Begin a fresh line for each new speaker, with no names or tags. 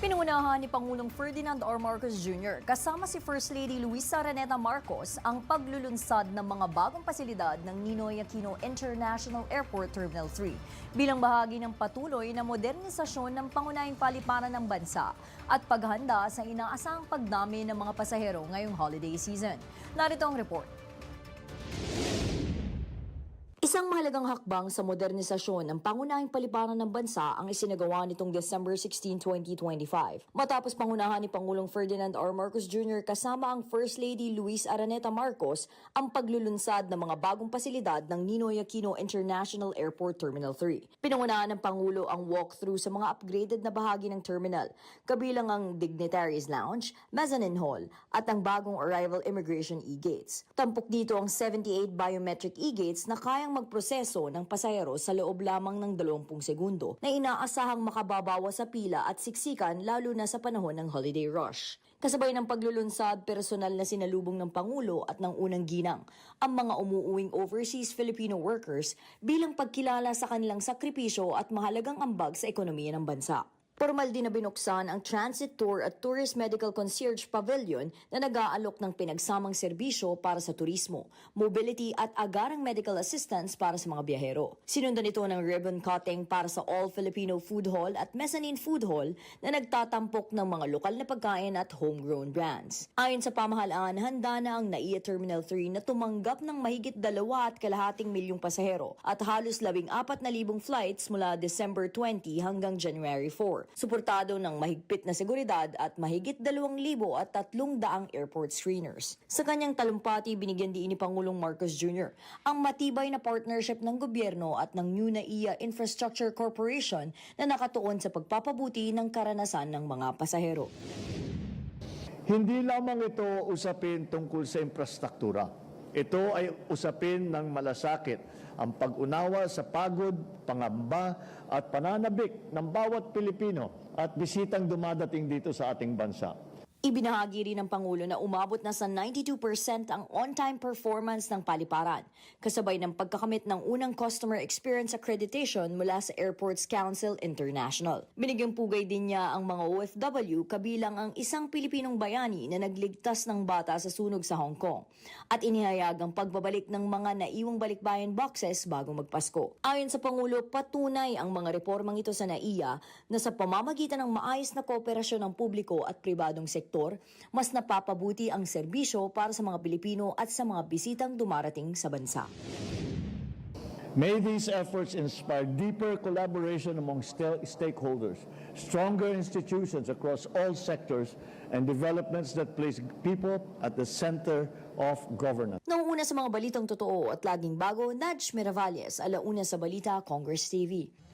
Pinunahan ni Pangulong Ferdinand R. Marcos Jr. kasama si First Lady Luisa Araneta Marcos ang paglulunsad ng mga bagong pasilidad ng Ninoy Aquino International Airport Terminal 3 bilang bahagi ng patuloy na modernisasyon ng pangunahing paliparan ng bansa at paghanda sa inaasahang pagdami ng mga pasahero ngayong holiday season. Narito ang report. Isang mahalagang hakbang sa modernisasyon ng pangunahing paliparan ng bansa ang isinagawa nitong December 16, 2025. Matapos pangunahan ni Pangulong Ferdinand R. Marcos Jr. kasama ang First Lady Luisa Araneta Marcos ang paglulunsad ng mga bagong pasilidad ng Ninoy Aquino International Airport Terminal 3. Pinangunahan ng Pangulo ang walkthrough sa mga upgraded na bahagi ng terminal, kabilang ang Dignitaries Lounge, Mezzanine Hall, at ang bagong Arrival Immigration E-Gates. Tampok dito ang 78 biometric E-Gates na kayang magproseso ng pasahero sa loob lamang ng 20 segundo na inaasahang makababawas sa pila at siksikan lalo na sa panahon ng holiday rush. Kasabay ng paglulunsad, personal na sinalubong ng Pangulo at ng unang ginang ang mga umuuwing overseas Filipino workers bilang pagkilala sa kanilang sakripisyo at mahalagang ambag sa ekonomiya ng bansa. Formal din na binuksan ang Transit Tour at Tourist Medical Concierge Pavilion na nag-aalok ng pinagsamang serbisyo para sa turismo, mobility at agarang medical assistance para sa mga biyahero. Sinundan ito ng ribbon cutting para sa All Filipino Food Hall at Mezzanine Food Hall na nagtatampok ng mga lokal na pagkain at homegrown brands. Ayon sa pamahalaan, handa na ang NAIA Terminal 3 na tumanggap ng mahigit 2.2 milyong pasahero at halos 14,000 flights mula December 20 hanggang January 4. Suportado ng mahigpit na seguridad at mahigit 2,300 airport screeners. Sa kanyang talumpati, binigyan diin ni Pangulong Marcos Jr. ang matibay na partnership ng gobyerno at ng New NAIA Infrastructure Corporation na nakatuon sa pagpapabuti ng karanasan ng mga pasahero.
Hindi lamang ito usapin tungkol sa infrastruktura. Ito ay usapin ng malasakit, ang pag-unawa sa pagod, pangamba at pananabik ng bawat Pilipino at bisitang dumadating dito sa ating bansa.
Ibinahagi rin ng Pangulo na umabot na sa 92% ang on-time performance ng paliparan, kasabay ng pagkakamit ng unang Customer Experience Accreditation mula sa Airports Council International. Binigyang pugay din niya ang mga OFW kabilang ang isang Pilipinong bayani na nagligtas ng bata sa sunog sa Hong Kong at inihayag ang pagbabalik ng mga naiwang balikbayan boxes bago magpasko. Ayon sa Pangulo, patunay ang mga reformang ito sa NAIA na sa pamamagitan ng maayos na kooperasyon ng publiko at pribadong sektor, mas napapabuti ang serbisyo para sa mga Pilipino at sa mga bisitang dumarating sa bansa.
May these efforts inspire deeper collaboration among stakeholders, stronger institutions across all sectors, and developments that place people at the center of governance.
Nauuna sa mga balitang totoo at laging bago, Nadj Miravalles, Alauna sa Balita, Congress TV.